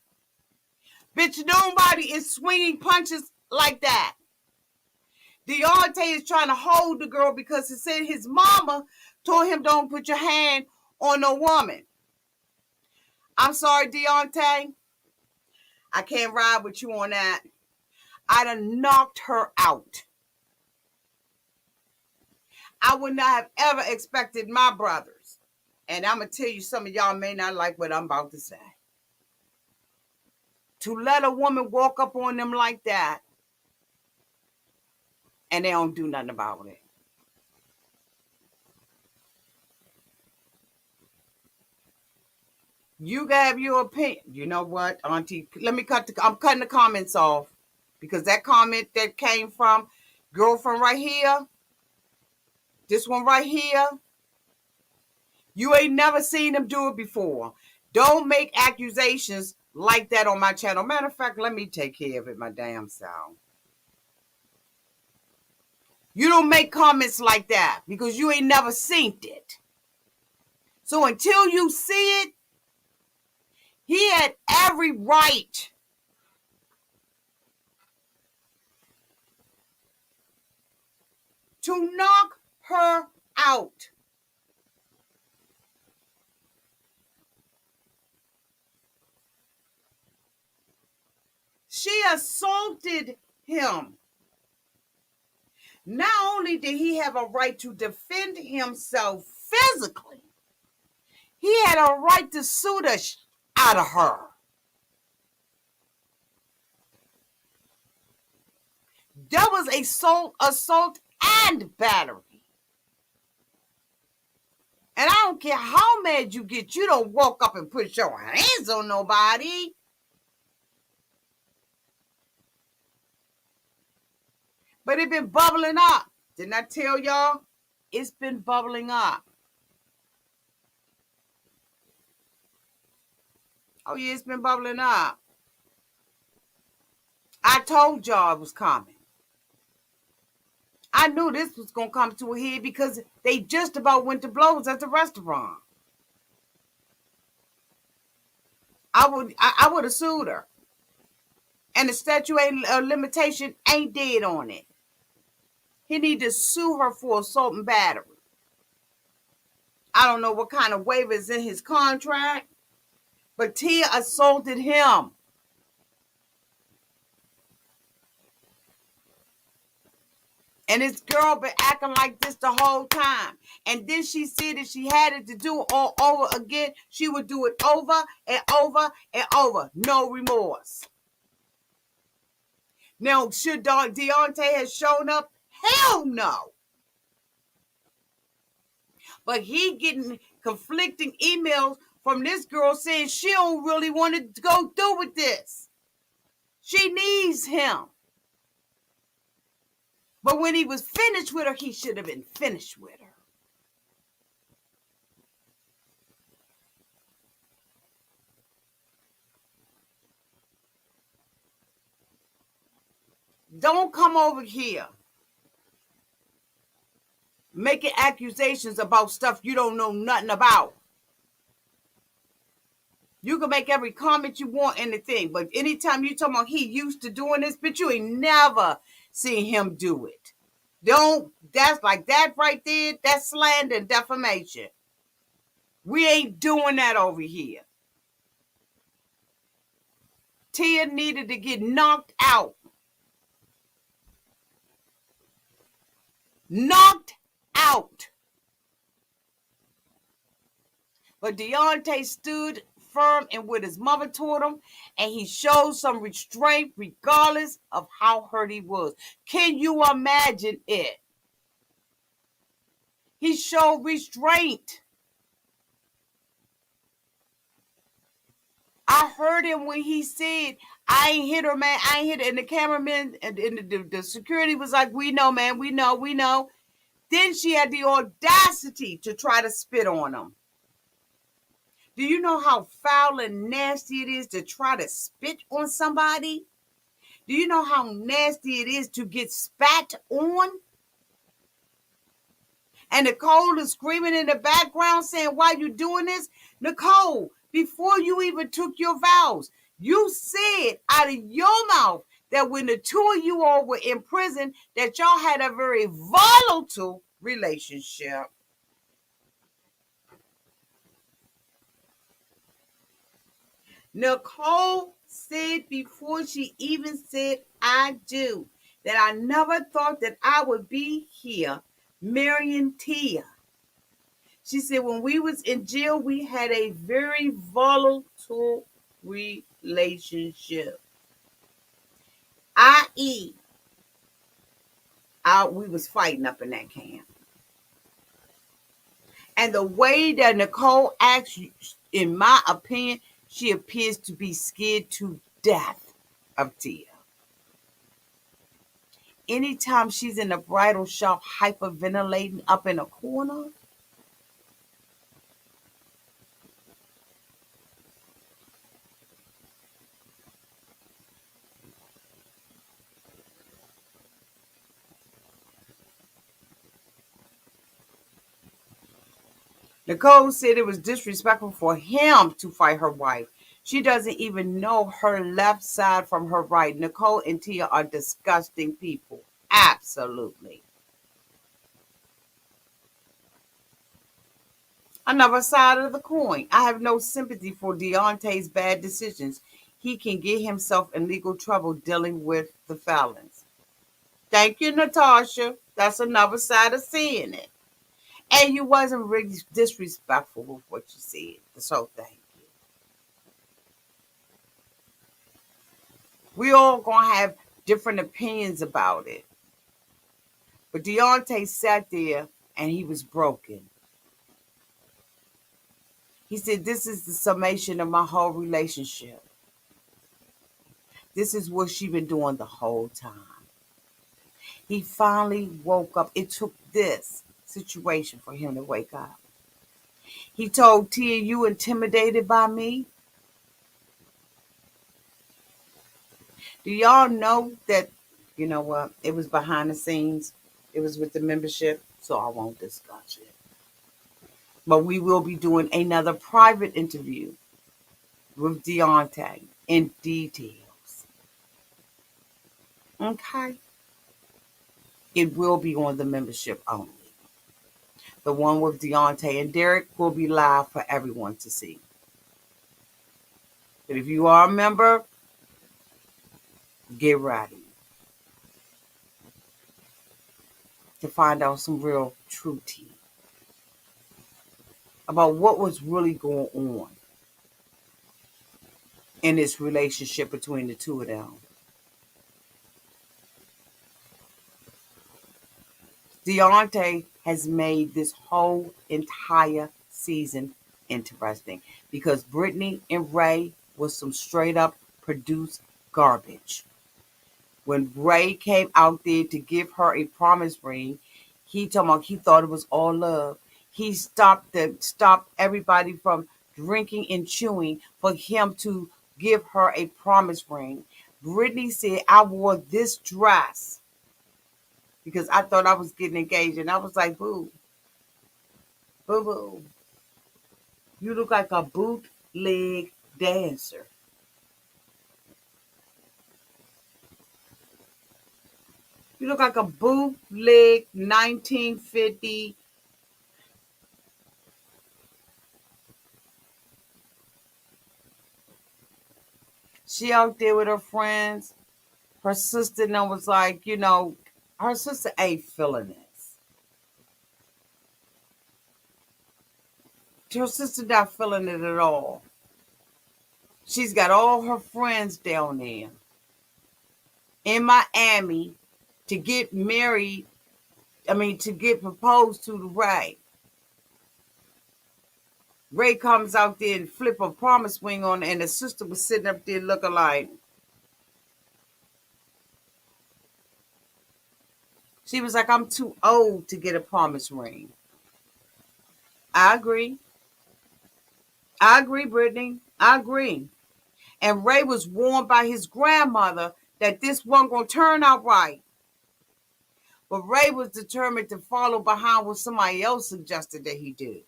Bitch, nobody is swinging punches like that. Deontay is trying to hold the girl because he said his mama told him don't put your hand on no woman. I'm sorry, Deontay. I can't ride with you on that. I done knocked her out. I would not have ever expected my brothers. And I'm going to tell you, some of y'all may not like what I'm about to say. To let a woman walk up on them like that and they don't do nothing about it. You can have your opinion. You know what, Auntie? I'm cutting the comments off because that comment that came from girlfriend right here, this one right here, you ain't never seen them do it before. Don't make accusations like that on my channel. Matter of fact, let me take care of it my damn self. You don't make comments like that because you ain't never seen it. So until you see it, he had every right to knock her out. She assaulted him. Not only did he have a right to defend himself physically, he had a right to sue the out of her. That was assault and battery. And I don't care how mad you get, you don't walk up and put your hands on nobody. But it been bubbling up. Didn't I tell y'all? It's been bubbling up. Oh, yeah, it's been bubbling up. I told y'all it was coming. I knew this was going to come to a head because they just about went to blows at the restaurant. I would have sued her. And the statute of limitation ain't dead on it. He need to sue her for assault and battery. I don't know what kind of waiver is in his contract, but Tia assaulted him. And this girl been acting like this the whole time. And then she said that she had it to do all over again. She would do it over and over and over. No remorse. Now, should Deontay have shown up? Hell no. But he getting conflicting emails from this girl saying she don't really want to go through with this. She needs him. But when he was finished with her, he should have been finished with her. Don't come over here making accusations about stuff you don't know nothing about. You can make every comment you want in the thing, but anytime you talk about he used to doing this, but you ain't never seen him do it. That's like that right there, that's slander and defamation. We ain't doing that over here. Tia needed to get knocked out. Knocked out. But Deontay stood firm in what his mother taught him, and he showed some restraint regardless of how hurt he was. Can you imagine it? He showed restraint. I heard him when he said, I ain't hit her, man. I ain't hit her. And the cameraman and the security was like, we know, man. We know. Then she had the audacity to try to spit on him. Do you know how foul and nasty it is to try to spit on somebody? Do you know how nasty it is to get spat on? And Nicole is screaming in the background saying, why you doing this? Nicole, before you even took your vows, you said out of your mouth that when the two of you all were in prison, that y'all had a very volatile relationship. Nicole said before she even said I do, that I never thought that I would be here marrying Tia. She said when we was in jail, we had a very volatile relationship. I.e., we was fighting up in that camp. And the way that Nicole acts, in my opinion, she appears to be scared to death of Tia. Anytime she's in the bridal shop hyperventilating up in a corner, Nicole said it was disrespectful for him to fight her wife. She doesn't even know her left side from her right. Nicole and Tia are disgusting people. Absolutely. Another side of the coin. I have no sympathy for Deontay's bad decisions. He can get himself in legal trouble dealing with the felons. Thank you, Natasha. That's another side of seeing it. And you wasn't really disrespectful with what you said. So thank you. We all gonna have different opinions about it. But Deontay sat there and he was broken. He said, this is the summation of my whole relationship. This is what she been doing the whole time. He finally woke up. It took this situation for him to wake up. He told Tia, you intimidated by me? Do y'all know that, you know what, it was behind the scenes. It was with the membership, so I won't discuss it. But we will be doing another private interview with Deontay in details. Okay? It will be on the membership only. The one with Deontay and Derek will be live for everyone to see. But if you are a member, get ready. to find out some real true tea about what was really going on in this relationship between the two of them. Deontay has made this whole entire season interesting because Brittany and Ray was some straight up produced garbage. When Ray came out there to give her a promise ring, he thought it was all love. He stopped everybody from drinking and chewing for him to give her a promise ring. Brittany said, I wore this dress because I thought I was getting engaged. And I was like, boo, boo, boo. You look like a bootleg dancer. You look like a bootleg 1950. She out there with her friends. Her sister and was like, her sister ain't feeling this. Her sister not feeling it at all. She's got all her friends down there in Miami to get married. To get proposed to Ray. Ray comes out there and flip a promise ring on, and the sister was sitting up there looking like, she was like, I'm too old to get a promise ring. I agree. I agree, Brittany. I agree. And Ray was warned by his grandmother that this wasn't going to turn out right. But Ray was determined to follow behind what somebody else suggested that he do.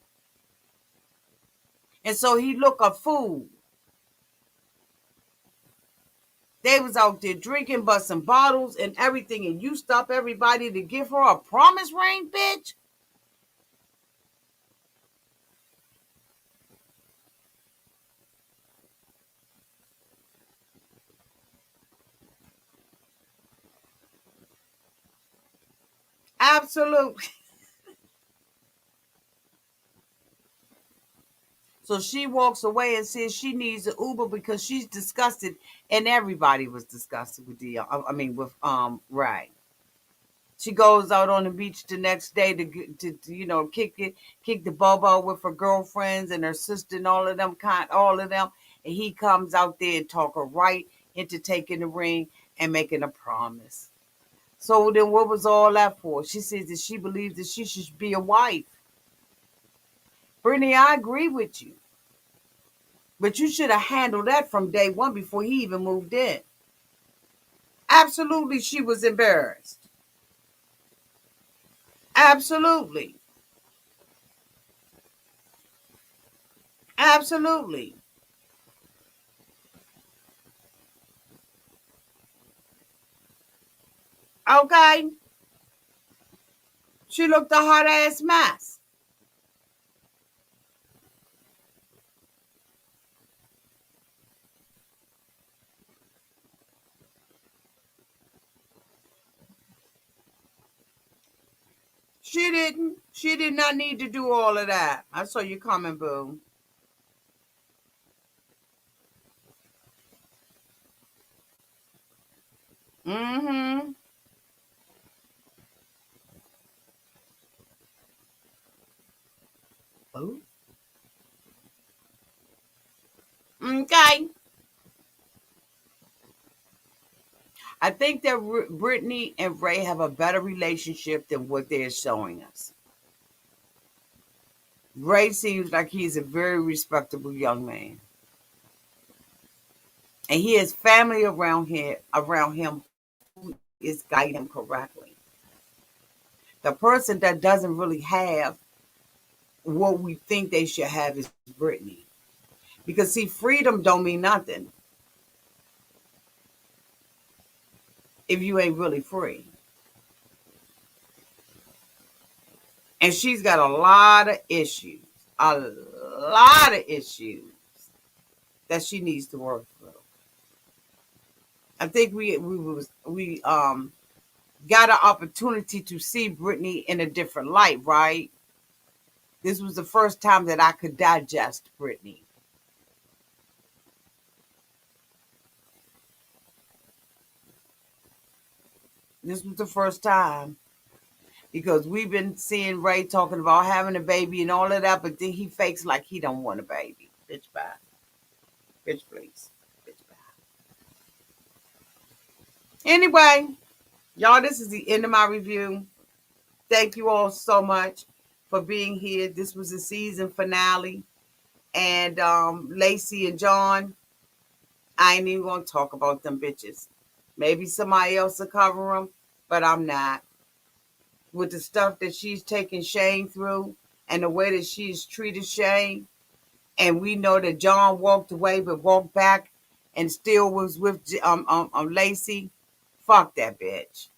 And so he looked a fool. They was out there drinking, busting bottles and everything, and you stop everybody to give her a promise ring, bitch? Absolutely. So she walks away and says she needs an Uber because she's disgusted, and everybody was disgusted with Ray. She goes out on the beach the next day to kick the bobo with her girlfriends and her sister and all of them, and he comes out there and talk her right into taking the ring and making a promise. So then what was all that for? She says that she believes that she should be a wife. Brittany, I agree with you. But you should have handled that from day one before he even moved in. Absolutely, she was embarrassed. Absolutely. Absolutely. Okay. She looked a hot ass mess. She didn't. She did not need to do all of that. I saw you coming, boo. Mm-hmm. Boo. Okay. I think that Brittany and Ray have a better relationship than what they're showing us. Ray seems like he's a very respectable young man. And he has family around him who is guiding him correctly. The person that doesn't really have what we think they should have is Brittany. Because see, freedom don't mean nothing if you ain't really free. And she's got a lot of issues. A lot of issues that she needs to work through. I think got an opportunity to see Brittany in a different light, right? This was the first time that I could digest Brittany. This was the first time because we've been seeing Ray talking about having a baby and all of that, but then he fakes like he don't want a baby. Bitch, bye. Bitch, please. Bitch, bye. Anyway, y'all, this is the end of my review. Thank you all so much for being here. This was the season finale. And Lacey and John, I ain't even going to talk about them bitches. Maybe somebody else will cover them, but I'm not. With the stuff that she's taken Shane through and the way that she's treated Shane, and we know that John walked away but walked back and still was with Lacey. Fuck that bitch.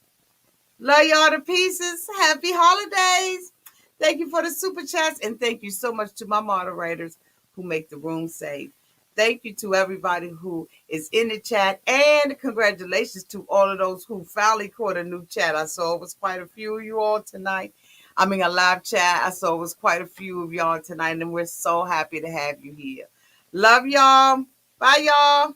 Love y'all to pieces. Happy holidays. Thank you for the super chats, and thank you so much to my moderators who make the room safe. Thank you to everybody who is in the chat, and congratulations to all of those who finally caught a new chat. I saw it was quite a few of you all tonight. I mean, a live chat. I saw it was quite a few of y'all tonight, and we're so happy to have you here. Love y'all. Bye, y'all.